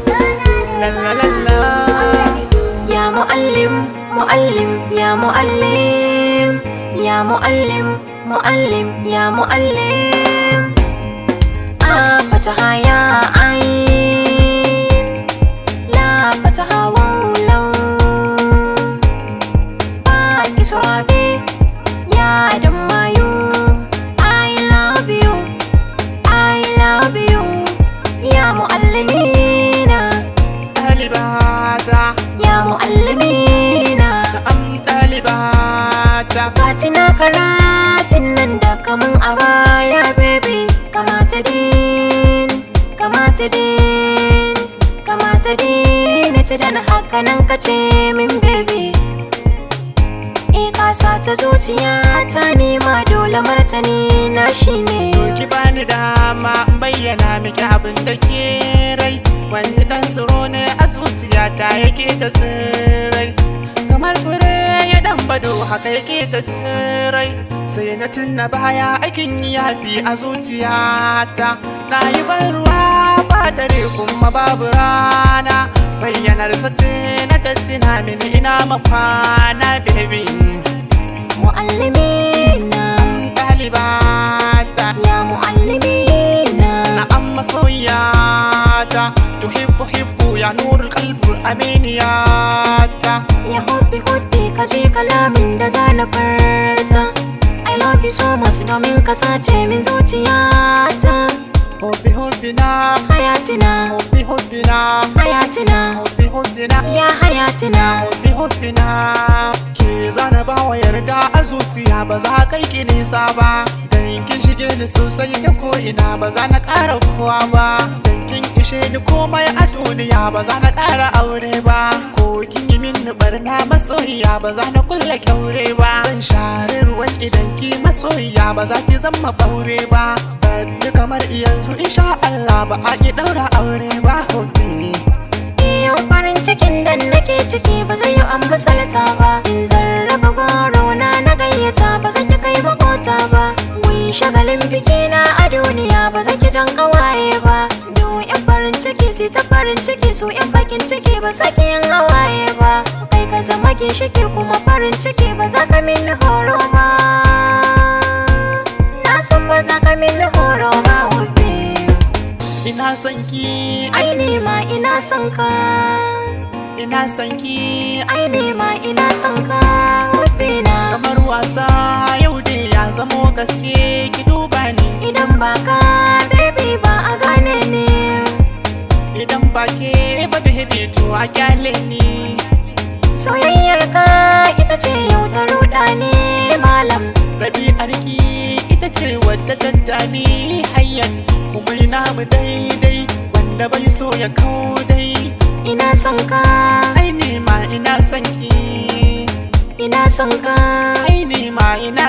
لا لا لا لا. يا معلم معلم يا معلم يا معلم معلم يا معلم فتحها يا عين لا فتحها واو لو باقي سرابي يا دمايو I love you I love you يا معلمينا طالباتا يا معلمينا نعم طالباتا Katina karatin nan da kamun a baya baby kamata din kamata din kamata din ita da na haka nan kace min baby ka sace zuciya ta nema dole martani na shine ki bani dama in bayyana miki abin da ke rai wani dan tsoro ne a zuciya ta yake ta tsirrai kamar fure ya dan bado haka yake ta tsirrai sai na tunna baya aikin yafi a zuciyata na yi ban ruwa ba dare kuma babu rana bayyanar sace na tattina mini ina mafana baby muallimina ɗalibata ya muallimina na'am masoyata tuhibbu hibbu ya nurul qalbul aminiyata ya hubbi hubbi kaji kalamin da zana furta I love you so much domin ka sace min zuciyata hubbi hubbina hayatina hubbi hubbina hayatina hubbi hubbina ya hayatina hubbi hubbina ke zana ba wa yarda a zuciya ba za kai ki nisa ba dan kin shige ni sosai ta ko ina ba za na ƙara kowa ba dan kin ishe ni komai a duniya ba za na ƙara aure ba ko kin yi min barna masoyiya ba za na kulle kyaure ba zan share ruwan idan ki masoyiya ba za ki zama baure ba ni kamar yanzu insha Allah ba a ki daura aure ba hobi yau farin cikin da nake ciki ba zai yi an misalta ba in zarraba goro na gayyata ba zan ki kai makota ba mun shagalin biki na a duniya ba zan ki jan kawaye ba do yan farin ciki sai ta farin ciki su yan bakin ciki ba saki yin hawaye ba kai ka zama ginshiki kuma farin ciki ba za ka min horo ba na san ba za ka min horo ba hobi ina son ki ai ni ma ina son ka ina son ki ai ni ma ina son ka hobbina kamar wasa yau dai ya zamo gaske ki duba ni idan ba ka baby ba a gane ni idan ba ke ba baby to a kyale ni soyayyar ka ita ce yau ta ruɗa ni malam rabi'arki ita ce wadda ta jani hayyan kuma ina mu daidai wanda bai so ya kau dai ina son ka ai ni ma ina son ki ina son ka ai ni ma ina